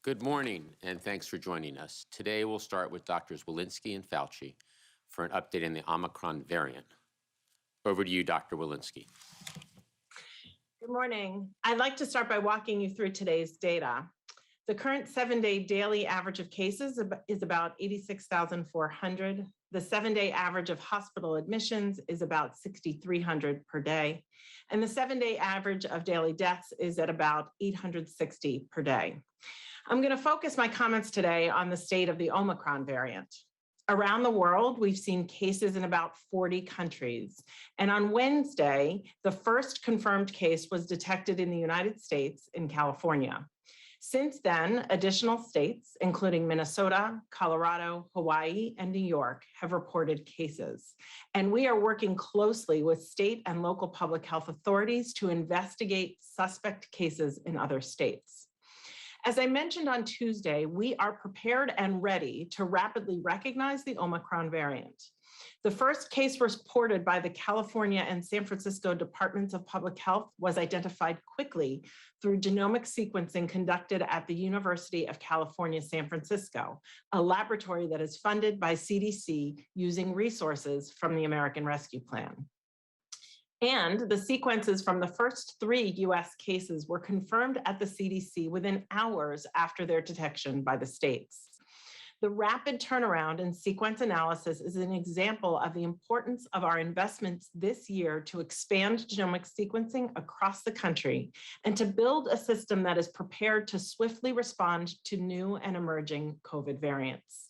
Good morning, and thanks for joining us. Today, we'll start with Drs. Walensky and Fauci for an update on the Omicron variant. Over to you, Dr. Walensky. Good morning. I'd like to start by walking you through today's data. The current 7-day daily average of cases is about 86,400. The 7-day average of hospital admissions is about 6,300 per day. And the 7-day average of daily deaths is at about 860 per day. I'm going to focus my comments today on the state of the Omicron variant. Around the world, we've seen cases in about 40 countries. And on Wednesday, the first confirmed case was detected in the United States in California. Since then, additional states, including Minnesota, Colorado, Hawaii, and New York, have reported cases. And we are working closely with state and local public health authorities to investigate suspect cases in other states. As I mentioned on Tuesday, we are prepared and ready to rapidly recognize the Omicron variant. The first case reported by the California and San Francisco Departments of Public Health was identified quickly through genomic sequencing conducted at the University of California, San Francisco, a laboratory that is funded by CDC using resources from the American Rescue Plan. And the sequences from the first 3 US cases were confirmed at the CDC within hours after their detection by the states. The rapid turnaround in sequence analysis is an example of the importance of our investments this year to expand genomic sequencing across the country and to build a system that is prepared to swiftly respond to new and emerging COVID variants.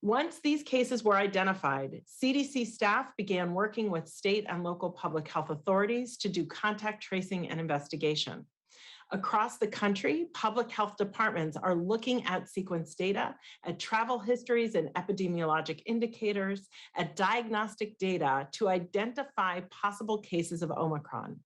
Once these cases were identified, CDC staff began working with state and local public health authorities to do contact tracing and investigation. Across the country, public health departments are looking at sequence data, at travel histories and epidemiologic indicators, at diagnostic data to identify possible cases of Omicron.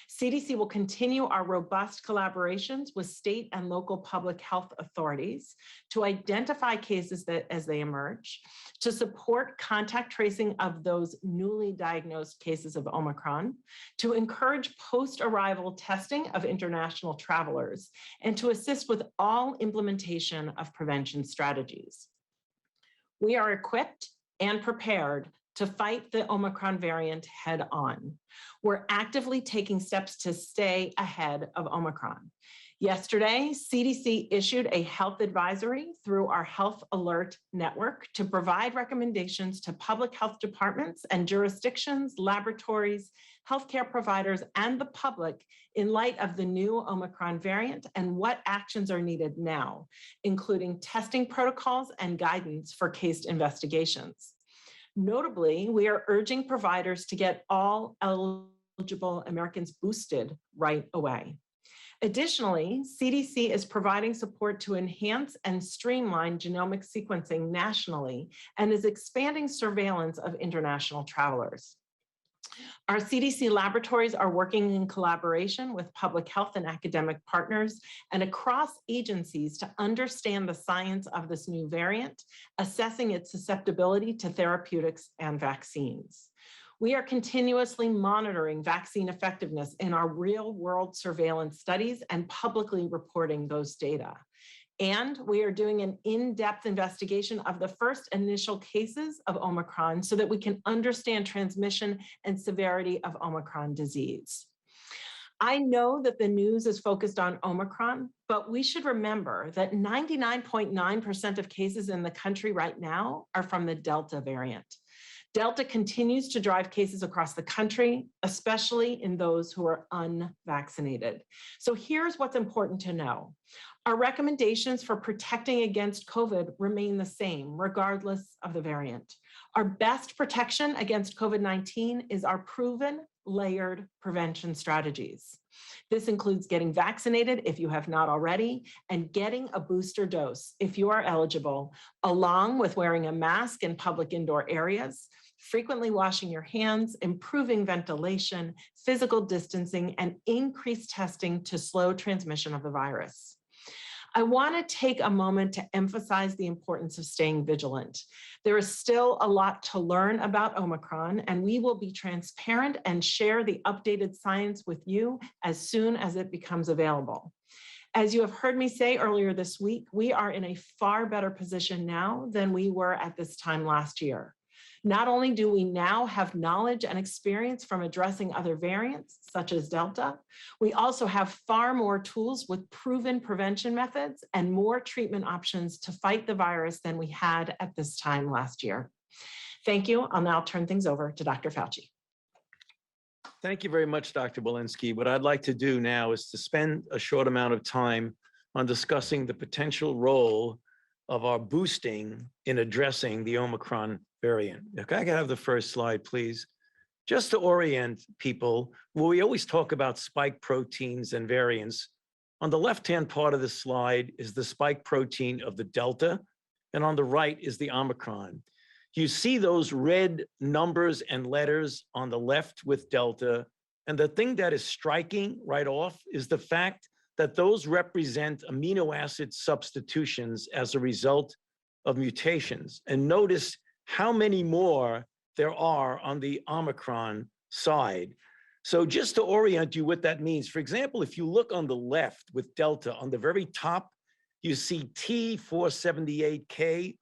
CDC will continue our robust collaborations with state and local public health authorities to identify cases as they emerge, to support contact tracing of those newly diagnosed cases of Omicron, to encourage post-arrival testing of international travelers, and to assist with all implementation of prevention strategies. We are equipped and prepared to fight the Omicron variant head on. We're actively taking steps to stay ahead of Omicron. Yesterday, CDC issued a health advisory through our Health Alert Network to provide recommendations to public health departments and jurisdictions, laboratories, healthcare providers, and the public in light of the new Omicron variant and what actions are needed now, including testing protocols and guidance for case investigations. Notably, we are urging providers to get all eligible Americans boosted right away. Additionally, CDC is providing support to enhance and streamline genomic sequencing nationally and is expanding surveillance of international travelers. Our CDC laboratories are working in collaboration with public health and academic partners and across agencies to understand the science of this new variant, assessing its susceptibility to therapeutics and vaccines. We are continuously monitoring vaccine effectiveness in our real-world surveillance studies and publicly reporting those data. And we are doing an in-depth investigation of the first initial cases of Omicron so that we can understand transmission and severity of Omicron disease. I know that the news is focused on Omicron, but we should remember that 99.9% of cases in the country right now are from the Delta variant. Delta continues to drive cases across the country, especially in those who are unvaccinated. So here's what's important to know. Our recommendations for protecting against COVID remain the same, regardless of the variant. Our best protection against COVID-19 is our proven layered prevention strategies. This includes getting vaccinated if you have not already, and getting a booster dose if you are eligible, along with wearing a mask in public indoor areas, frequently washing your hands, improving ventilation, physical distancing, and increased testing to slow transmission of the virus. I want to take a moment to emphasize the importance of staying vigilant. There is still a lot to learn about Omicron, and we will be transparent and share the updated science with you as soon as it becomes available. As you have heard me say earlier this week, we are in a far better position now than we were at this time last year. Not only do we now have knowledge and experience from addressing other variants, such as Delta, we also have far more tools with proven prevention methods and more treatment options to fight the virus than we had at this time last year. Thank you. I'll now turn things over to Dr. Fauci. Thank you very much, Dr. Walensky. What I'd like to do now is to spend a short amount of time on discussing the potential role of our boosting in addressing the Omicron variant. Okay, I can have the first slide, please. Just to orient people, well, we always talk about spike proteins and variants. On the left-hand part of the slide is the spike protein of the Delta, and on the right is the Omicron. You see those red numbers and letters on the left with Delta, and the thing that is striking right off is the fact that those represent amino acid substitutions as a result of mutations. And notice how many more there are on the Omicron side. So just to orient you what that means, for example, if you look on the left with Delta, on the very top, you see T478K.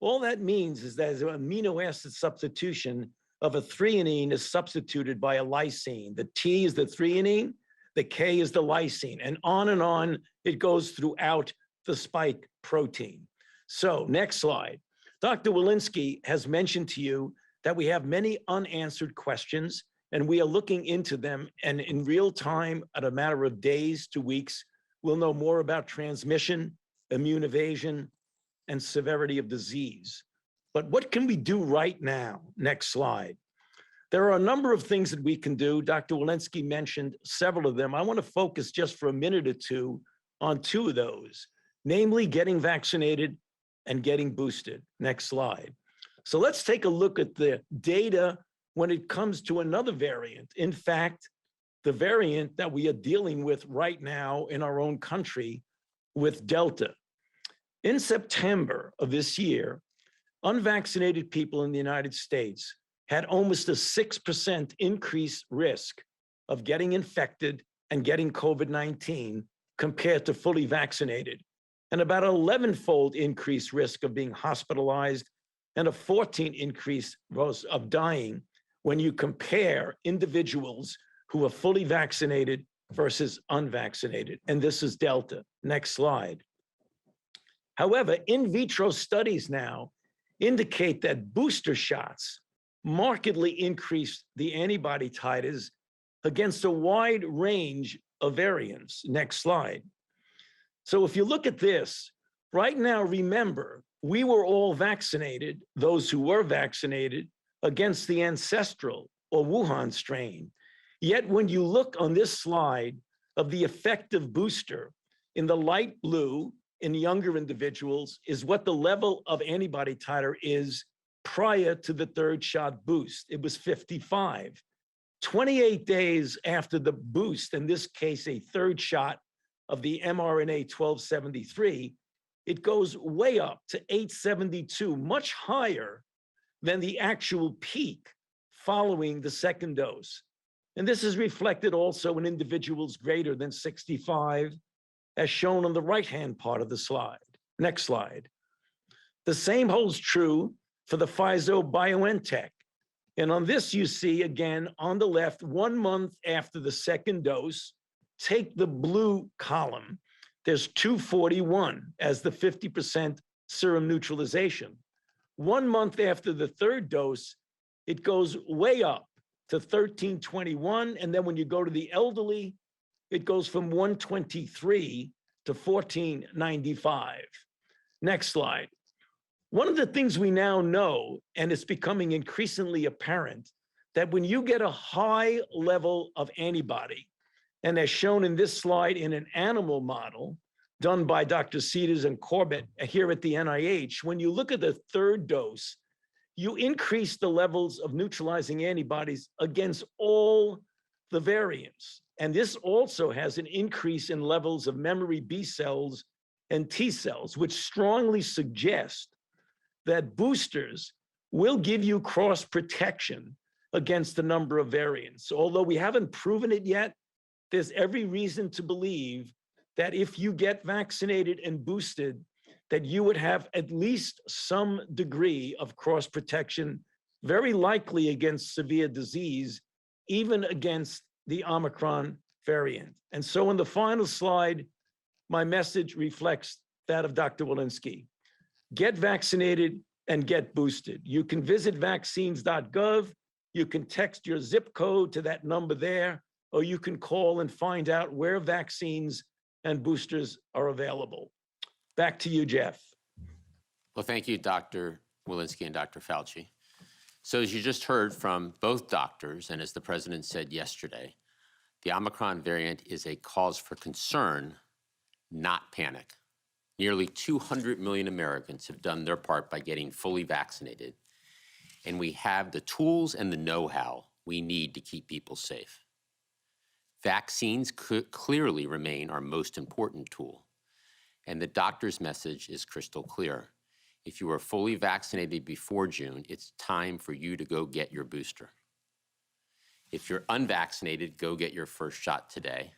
All that means is that an amino acid substitution of a threonine is substituted by a lysine. The T is the threonine, the K is the lysine, and on it goes throughout the spike protein. So next slide. Dr. Walensky has mentioned to you that we have many unanswered questions, and we are looking into them, and in real time, at a matter of days to weeks, we'll know more about transmission, immune evasion, and severity of disease. But what can we do right now? Next slide. There are a number of things that we can do. Dr. Walensky mentioned several of them. I want to focus just for a minute or two on two of those, namely getting vaccinated and getting boosted. Next slide. So let's take a look at the data when it comes to another variant. In fact, the variant that we are dealing with right now in our own country with Delta. In September of this year, unvaccinated people in the United States had almost a 6% increased risk of getting infected and getting COVID-19 compared to fully vaccinated, and about an 11-fold increased risk of being hospitalized and a 14 increase of dying when you compare individuals who are fully vaccinated versus unvaccinated. And this is Delta. Next slide. However, in vitro studies now indicate that booster shots markedly increase the antibody titers against a wide range of variants. Next slide. So if you look at this, right now, remember, we were all vaccinated, those who were vaccinated, against the ancestral or Wuhan strain. Yet when you look on this slide of the effective booster in the light blue in younger individuals is what the level of antibody titer is prior to the third shot boost. It was 55. 28 days after the boost, in this case, a third shot of the mRNA 1273, it goes way up to 872, much higher than the actual peak following the second dose. And this is reflected also in individuals greater than 65, as shown on the right-hand part of the slide. Next slide. The same holds true for the Pfizer-BioNTech. And on this, you see, again, on the left, 1 month after the second dose, take the blue column, there's 241 as the 50% serum neutralization. 1 month after the third dose, it goes way up to 1321. And then when you go to the elderly, it goes from 123 to 1495. Next slide. One of the things we now know, and it's becoming increasingly apparent, that when you get a high level of antibody, and as shown in this slide in an animal model done by Dr. Cedars and Corbett here at the NIH, when you look at the third dose, you increase the levels of neutralizing antibodies against all the variants. And this also has an increase in levels of memory B cells and T cells, which strongly suggest that boosters will give you cross protection against a number of variants. Although we haven't proven it yet, there's every reason to believe that if you get vaccinated and boosted, that you would have at least some degree of cross protection, very likely against severe disease, even against the Omicron variant. And so in the final slide, my message reflects that of Dr. Walensky. Get vaccinated and get boosted. You can visit vaccines.gov. You can text your zip code to that number there, or you can call and find out where vaccines and boosters are available. Back to you, Jeff. Well, thank you, Dr. Walensky and Dr. Fauci. So as you just heard from both doctors, and as the president said yesterday, the Omicron variant is a cause for concern, not panic. Nearly 200 million Americans have done their part by getting fully vaccinated, and we have the tools and the know-how we need to keep people safe. Vaccines could clearly remain our most important tool, and the doctor's message is crystal clear. If you are fully vaccinated before June, it's time for you to go get your booster. If you're unvaccinated, go get your first shot today.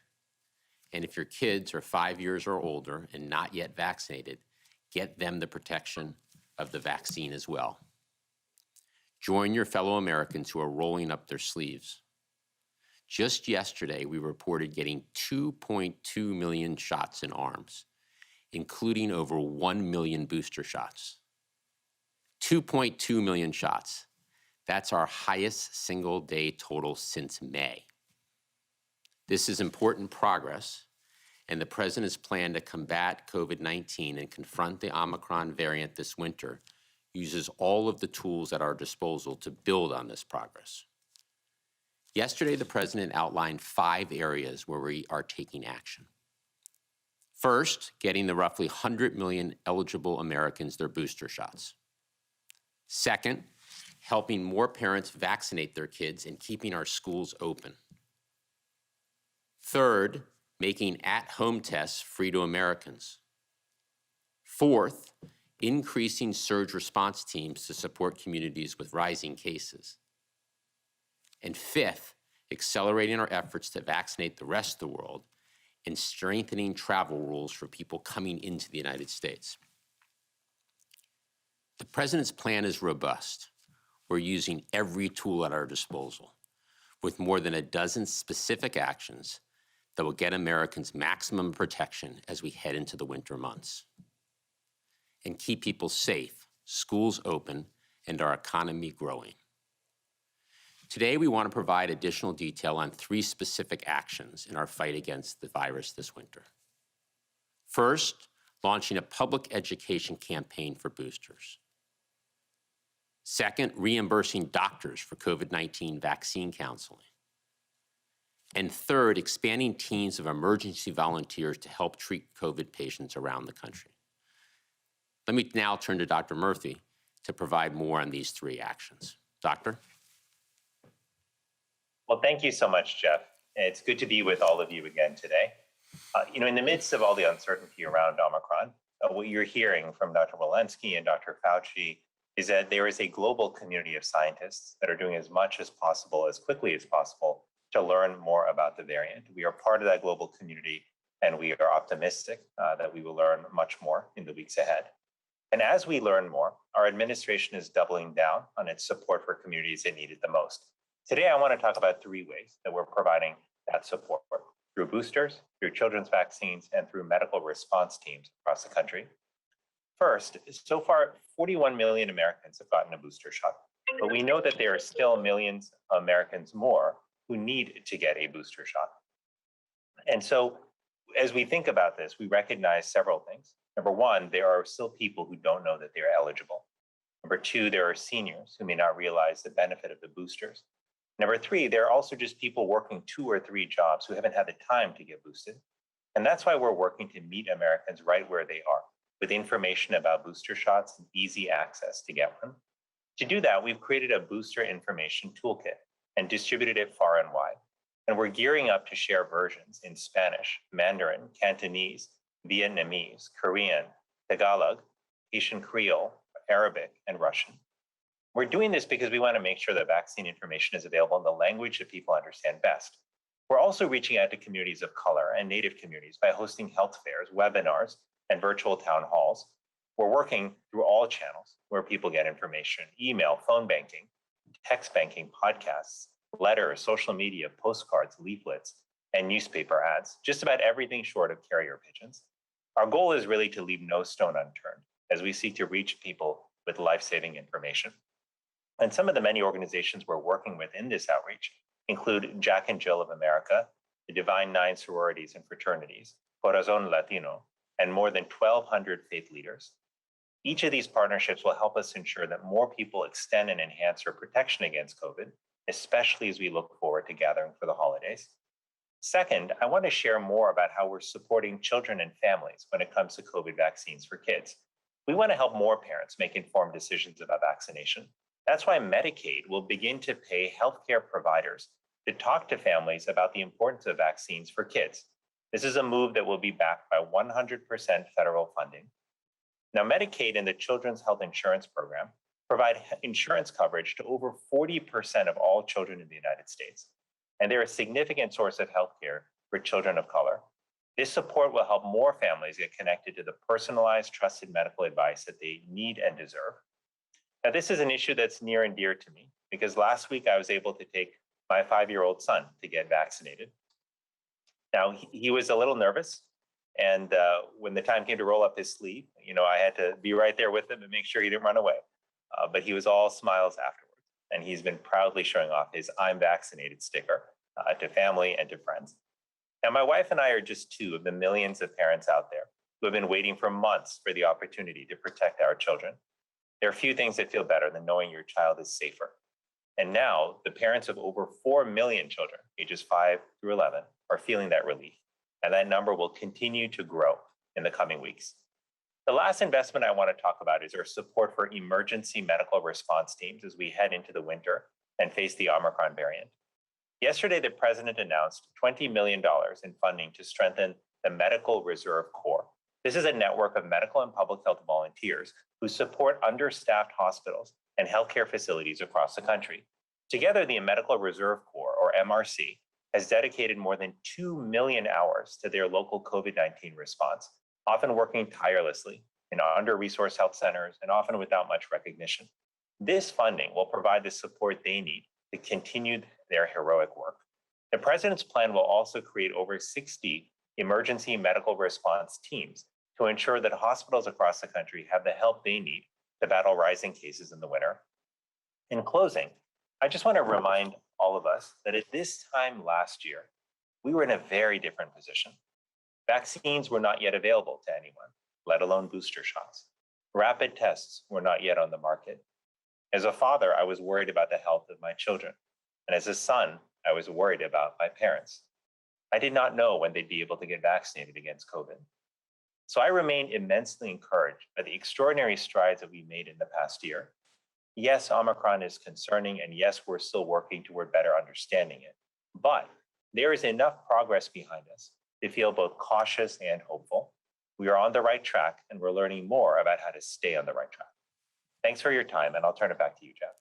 And if your kids are 5 years or older and not yet vaccinated, get them the protection of the vaccine as well. Join your fellow Americans who are rolling up their sleeves. Just yesterday, we reported getting 2.2 million shots in arms, including over 1 million booster shots. 2.2 million shots. That's our highest single-day total since May. This is important progress, and the president's plan to combat COVID-19 and confront the Omicron variant this winter uses all of the tools at our disposal to build on this progress. Yesterday, the president outlined 5 areas where we are taking action. First, getting the roughly 100 million eligible Americans their booster shots. Second, helping more parents vaccinate their kids and keeping our schools open. Third, making at-home tests free to Americans. Fourth, increasing surge response teams to support communities with rising cases. And fifth, accelerating our efforts to vaccinate the rest of the world and strengthening travel rules for people coming into the United States. The president's plan is robust. We're using every tool at our disposal, with more than a dozen specific actions that will get Americans maximum protection as we head into the winter months and keep people safe, schools open, and our economy growing. Today, we want to provide additional detail on 3 specific actions in our fight against the virus this winter. First, launching a public education campaign for boosters. Second, reimbursing doctors for COVID-19 vaccine counseling. And third, expanding teams of emergency volunteers to help treat COVID patients around the country. Let me now turn to Dr. Murthy to provide more on these 3 actions. Doctor? Well, thank you so much, Jeff. It's good to be with all of you again today. In the midst of all the uncertainty around Omicron, what you're hearing from Dr. Walensky and Dr. Fauci is that there is a global community of scientists that are doing as much as possible, as quickly as possible, to learn more about the variant. We are part of that global community, and we are optimistic that we will learn much more in the weeks ahead. And as we learn more, our administration is doubling down on its support for communities that need it the most. Today, I want to talk about 3 ways that we're providing that support: through boosters, through children's vaccines, and through medical response teams across the country. First, so far, 41 million Americans have gotten a booster shot, but we know that there are still millions of Americans more who need to get a booster shot. And so as we think about this, we recognize several things. Number 1, there are still people who don't know that they're eligible. Number 2, there are seniors who may not realize the benefit of the boosters. Number 3, there are also just people working 2 or 3 jobs who haven't had the time to get boosted. And that's why we're working to meet Americans right where they are, with information about booster shots and easy access to get one. To do that, we've created a booster information toolkit and distributed it far and wide. And we're gearing up to share versions in Spanish, Mandarin, Cantonese, Vietnamese, Korean, Tagalog, Haitian Creole, Arabic, and Russian. We're doing this because we want to make sure that vaccine information is available in the language that people understand best. We're also reaching out to communities of color and Native communities by hosting health fairs, webinars, and virtual town halls. We're working through all channels where people get information: email, phone banking, text banking, podcasts, letters, social media, postcards, leaflets, and newspaper ads, just about everything short of carrier pigeons. Our goal is really to leave no stone unturned as we seek to reach people with life-saving information. And some of the many organizations we're working with in this outreach include Jack and Jill of America, the Divine Nine Sororities and Fraternities, Corazon Latino, and more than 1,200 faith leaders. Each of these partnerships will help us ensure that more people extend and enhance our protection against COVID, especially as we look forward to gathering for the holidays. Second, I want to share more about how we're supporting children and families when it comes to COVID vaccines for kids. We want to help more parents make informed decisions about vaccination. That's why Medicaid will begin to pay healthcare providers to talk to families about the importance of vaccines for kids. This is a move that will be backed by 100% federal funding. Now, Medicaid and the Children's Health Insurance Program provide insurance coverage to over 40% of all children in the United States, and they're a significant source of healthcare for children of color. This support will help more families get connected to the personalized, trusted medical advice that they need and deserve. Now, this is an issue that's near and dear to me because last week I was able to take my 5-year-old son to get vaccinated. Now, he was a little nervous, and when the time came to roll up his sleeve, I had to be right there with him and make sure he didn't run away. But he was all smiles afterwards, and he's been proudly showing off his "I'm vaccinated" sticker to family and to friends. Now, my wife and I are just two of the millions of parents out there who have been waiting for months for the opportunity to protect our children. There are few things that feel better than knowing your child is safer. And now the parents of over 4 million children, ages 5 through 11, are feeling that relief. And that number will continue to grow in the coming weeks. The last investment I want to talk about is our support for emergency medical response teams as we head into the winter and face the Omicron variant. Yesterday, the president announced $20 million in funding to strengthen the Medical Reserve Corps. This is a network of medical and public health volunteers who support understaffed hospitals and healthcare facilities across the country. Together, the Medical Reserve Corps, or MRC, has dedicated more than 2 million hours to their local COVID-19 response, often working tirelessly in under-resourced health centers and often without much recognition. This funding will provide the support they need to continue their heroic work. The president's plan will also create over 60 emergency medical response teams to ensure that hospitals across the country have the help they need to battle rising cases in the winter. In closing, I just want to remind all of us that at this time last year, we were in a very different position. Vaccines were not yet available to anyone, let alone booster shots. Rapid tests were not yet on the market. As a father, I was worried about the health of my children. And as a son, I was worried about my parents. I did not know when they'd be able to get vaccinated against COVID. So I remain immensely encouraged by the extraordinary strides that we made in the past year. Yes, Omicron is concerning, and yes, we're still working toward better understanding it. But there is enough progress behind us to feel both cautious and hopeful. We are on the right track, and we're learning more about how to stay on the right track. Thanks for your time, and I'll turn it back to you, Jeff.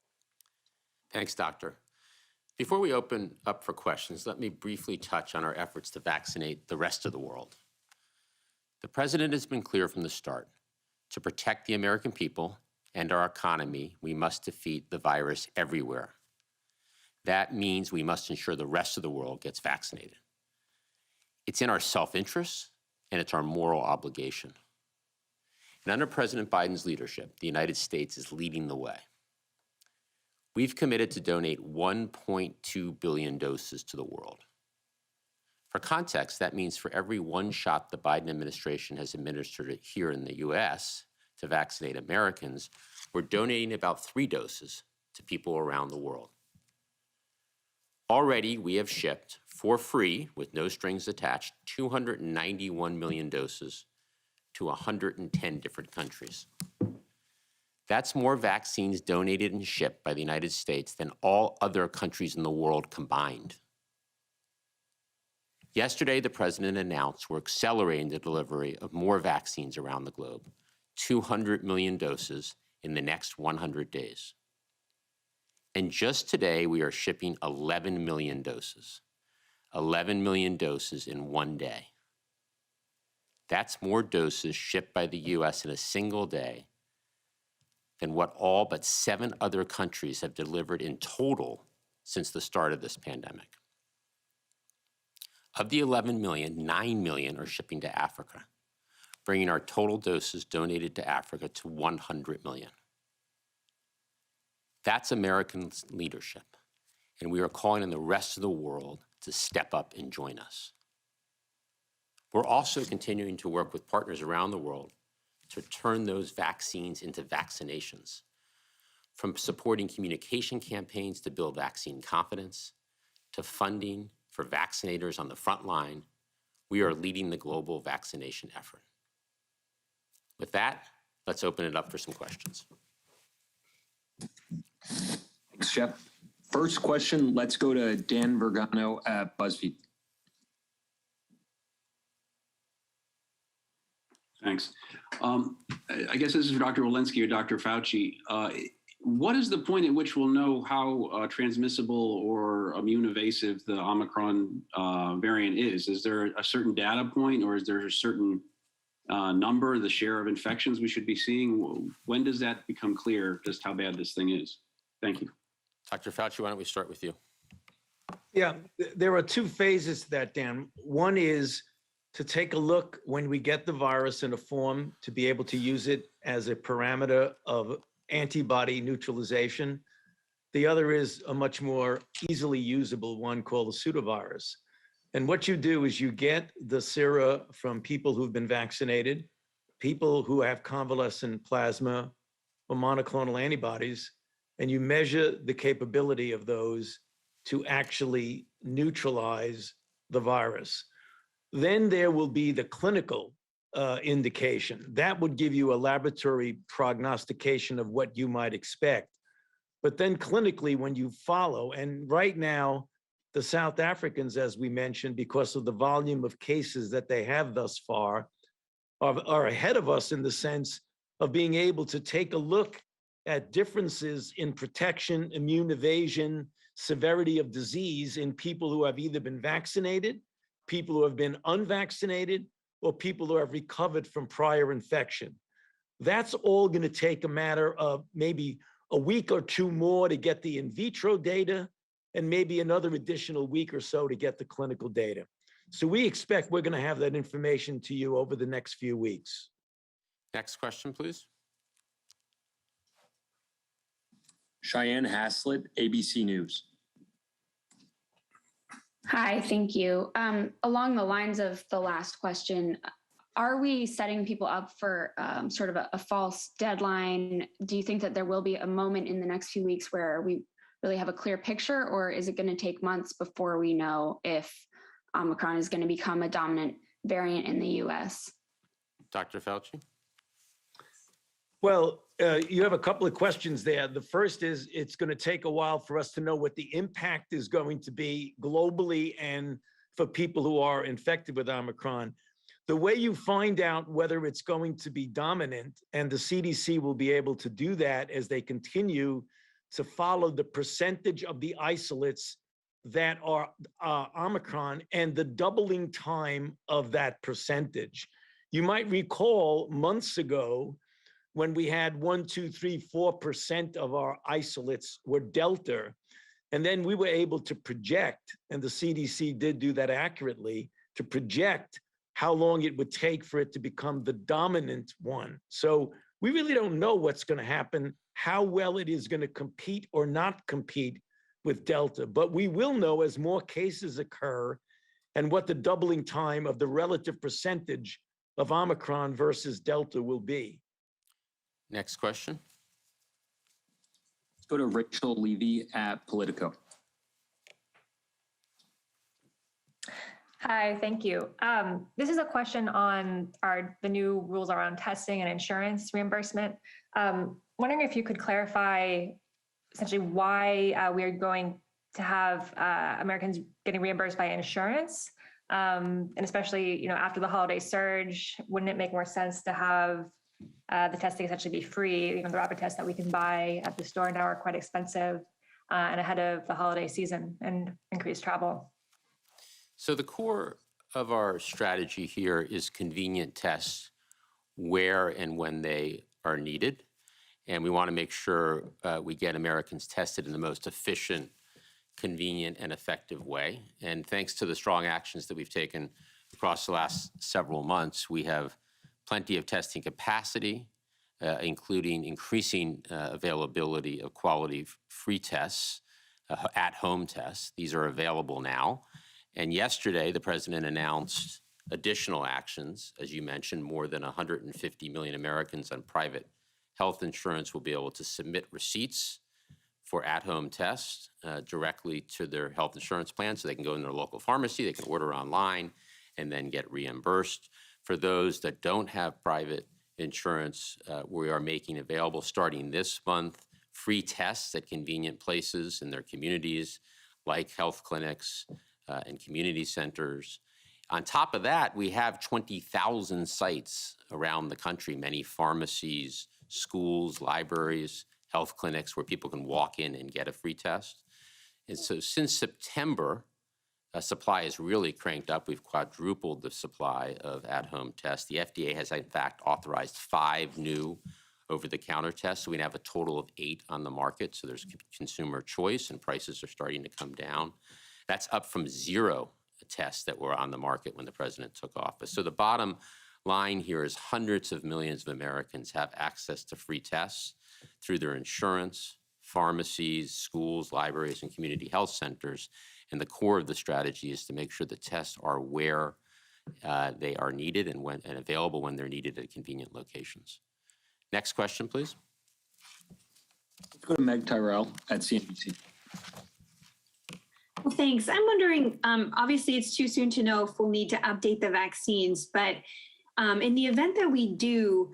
Thanks, Doctor. Before we open up for questions, let me briefly touch on our efforts to vaccinate the rest of the world. The president has been clear from the start. To protect the American people and our economy, we must defeat the virus everywhere. That means we must ensure the rest of the world gets vaccinated. It's in our self-interest, and it's our moral obligation. And under President Biden's leadership, the United States is leading the way. We've committed to donate 1.2 billion doses to the world. For context, that means for every one shot the Biden administration has administered here in the US to vaccinate Americans, we're donating about 3 doses to people around the world. Already, we have shipped, for free, with no strings attached, 291 million doses to 110 different countries. That's more vaccines donated and shipped by the United States than all other countries in the world combined. Yesterday, the president announced we're accelerating the delivery of more vaccines around the globe, 200 million doses in the next 100 days. And just today, we are shipping 11 million doses. 11 million doses in one day. That's more doses shipped by the US in a single day than what all but 7 other countries have delivered in total since the start of this pandemic. Of the 11 million, 9 million are shipping to Africa, bringing our total doses donated to Africa to 100 million. That's American leadership, and we are calling on the rest of the world to step up and join us. We're also continuing to work with partners around the world to turn those vaccines into vaccinations, from supporting communication campaigns to build vaccine confidence, to funding for vaccinators on the front line. We are leading the global vaccination effort. With that, let's open it up for some questions. Thanks, Jeff. First question, let's go to Dan Vergano at BuzzFeed. Thanks. I guess this is for Dr. Walensky or Dr. Fauci. What is the point at which we'll know how transmissible or immune evasive the Omicron variant is? Is there a certain data point, or is there a certain number, the share of infections we should be seeing? When does that become clear, just how bad this thing is? Thank you. Dr. Fauci, why don't we start with you? Yeah, there are 2 phases to that, Dan. One is to take a look when we get the virus in a form to be able to use it as a parameter of antibody neutralization. The other is a much more easily usable one called the pseudovirus. And what you do is you get the sera from people who've been vaccinated, people who have convalescent plasma or monoclonal antibodies, and you measure the capability of those to actually neutralize the virus. Then there will be the clinical indication. That would give you a laboratory prognostication of what you might expect. But then clinically, when you follow, and right now, the South Africans, as we mentioned, because of the volume of cases that they have thus far, are ahead of us in the sense of being able to take a look at differences in protection, immune evasion, severity of disease in people who have either been vaccinated, people who have been unvaccinated, or people who have recovered from prior infection. That's all going to take a matter of maybe a week or 2 more to get the in vitro data, and maybe another additional week or so to get the clinical data. So we expect we're going to have that information to you over the next few weeks. Next question, please. Cheyenne Haslett, ABC News. Hi, thank you. Along the lines of the last question, are we setting people up for sort of a false deadline? Do you think that there will be a moment in the next few weeks where we really have a clear picture, or is it going to take months before we know if Omicron is going to become a dominant variant in the US? Dr. Fauci? Well, you have a couple of questions there. The first is it's going to take a while for us to know what the impact is going to be globally and for people who are infected with Omicron. The way you find out whether it's going to be dominant, and the CDC will be able to do that as they continue to follow the percentage of the isolates that are Omicron and the doubling time of that percentage. You might recall months ago, when we had 1, 2, 3, 4% of our isolates were Delta. And then we were able to project, and the CDC did do that accurately, to project how long it would take for it to become the dominant one. So we really don't know what's going to happen, how well it is going to compete or not compete with Delta. But we will know as more cases occur and what the doubling time of the relative percentage of Omicron versus Delta will be. Next question. Let's go to Rachel Levy at Politico. Hi, thank you. This is a question on the new rules around testing and insurance reimbursement. Wondering if you could clarify essentially why we are going to have Americans getting reimbursed by insurance, and especially after the holiday surge, wouldn't it make more sense to have the testing essentially be free? The rapid tests that we can buy at the store now are quite expensive, and ahead of the holiday season and increased travel. So the core of our strategy here is convenient tests where and when they are needed. And we want to make sure we get Americans tested in the most efficient, convenient, and effective way. And thanks to the strong actions that we've taken across the last several months, we have plenty of testing capacity, including increasing availability of quality free tests, at-home tests. These are available now. And yesterday, the president announced additional actions. As you mentioned, more than 150 million Americans on private health insurance will be able to submit receipts for at-home tests directly to their health insurance plan, so they can go in their local pharmacy, they can order online, and then get reimbursed. For those that don't have private insurance, we are making available, starting this month, free tests at convenient places in their communities, like health clinics and community centers. On top of that, we have 20,000 sites around the country, many pharmacies, schools, libraries, health clinics, where people can walk in and get a free test. And so since September, supply has really cranked up. We've quadrupled the supply of at-home tests. The FDA has, in fact, authorized 5 new over-the-counter tests. So we have a total of 8 on the market. So there's consumer choice, and prices are starting to come down. That's up from 0 tests that were on the market when the president took office. So the bottom line here is hundreds of millions of Americans have access to free tests through their insurance, pharmacies, schools, libraries, and community health centers. And the core of the strategy is to make sure the tests are where they are needed and available when they're needed at convenient locations. Next question, please. Let's go to Meg Tyrell at CNBC. Well, thanks. I'm wondering, obviously it's too soon to know if we'll need to update the vaccines, but in the event that we do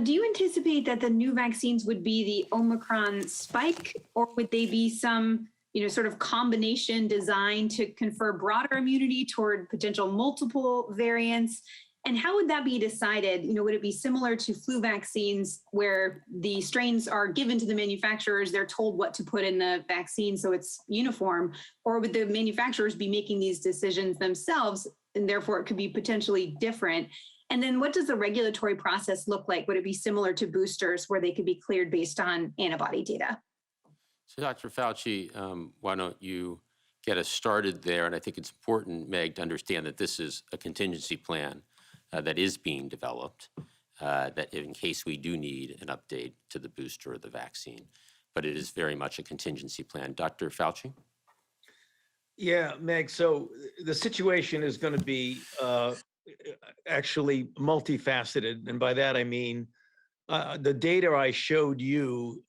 you anticipate that the new vaccines would be the Omicron spike, or would they be some, sort of combination designed to confer broader immunity toward potential multiple variants? And how would that be decided? Would it be similar to flu vaccines where the strains are given to the manufacturers, they're told what to put in the vaccine so it's uniform? Or would the manufacturers be making these decisions themselves, and therefore it could be potentially different? And then what does the regulatory process look like? Would it be similar to boosters where they could be cleared based on antibody data? So Dr. Fauci, why don't you get us started there? And I think it's important, Meg, to understand that this is a contingency plan that is being developed, that in case we do need an update to the booster or the vaccine. But it is very much a contingency plan. Dr. Fauci? Yeah, Meg, so the situation is going to be actually multifaceted. And by that, I mean, the data I showed you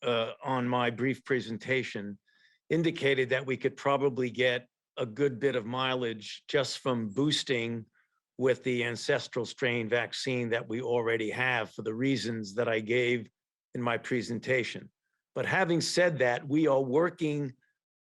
on my brief presentation indicated that we could probably get a good bit of mileage just from boosting with the ancestral strain vaccine that we already have, for the reasons that I gave in my presentation. But having said that, we are working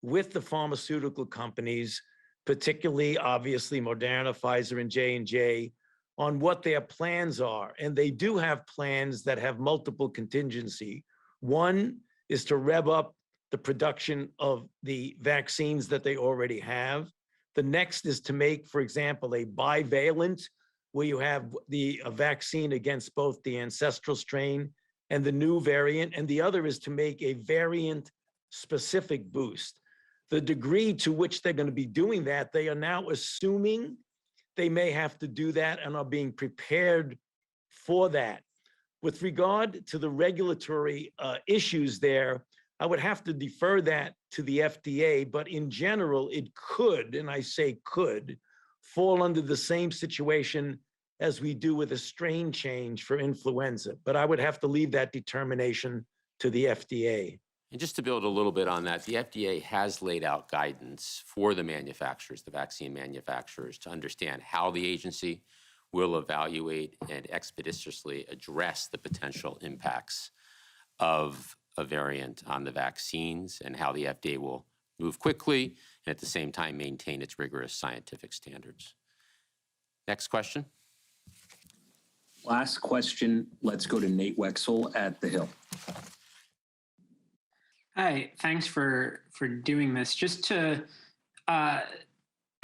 with the pharmaceutical companies, particularly obviously Moderna, Pfizer, and J&J, on what their plans are. And they do have plans that have multiple contingency. One is to rev up the production of the vaccines that they already have. The next is to make, for example, a bivalent, where you have a vaccine against both the ancestral strain and the new variant. And the other is to make a variant-specific boost. The degree to which they're going to be doing that, they are now assuming they may have to do that and are being prepared for that. With regard to the regulatory issues there, I would have to defer that to the FDA, but in general, it could, and I say could, fall under the same situation as we do with a strain change for influenza. But I would have to leave that determination to the FDA. And just to build a little bit on that, the FDA has laid out guidance for the manufacturers, the vaccine manufacturers, to understand how the agency will evaluate and expeditiously address the potential impacts of a variant on the vaccines, and how the FDA will move quickly and at the same time maintain its rigorous scientific standards. Next question. Last question. Let's go to Nate Wexel at The Hill. Hi, thanks for doing this. Just to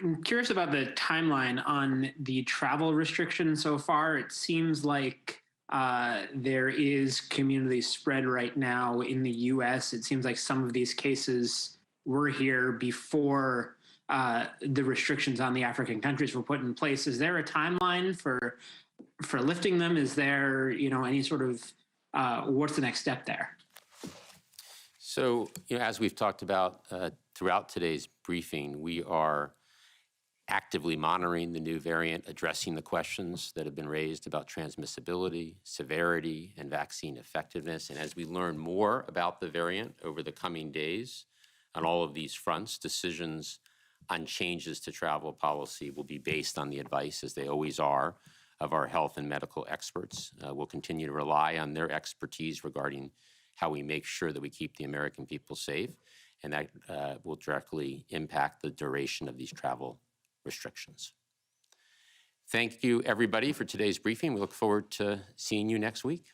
I'm curious about the timeline on the travel restrictions so far. It seems like there is community spread right now in the US. It seems like some of these cases were here before the restrictions on the African countries were put in place. Is there a timeline for lifting them? Is there, any sort of, what's the next step there? So, as we've talked about throughout today's briefing, we are actively monitoring the new variant, addressing the questions that have been raised about transmissibility, severity, and vaccine effectiveness. And as we learn more about the variant over the coming days on all of these fronts, decisions on changes to travel policy will be based on the advice, as they always are, of our health and medical experts. We'll continue to rely on their expertise regarding how we make sure that we keep the American people safe, and that will directly impact the duration of these travel restrictions. Thank you, everybody, for today's briefing. We look forward to seeing you next week.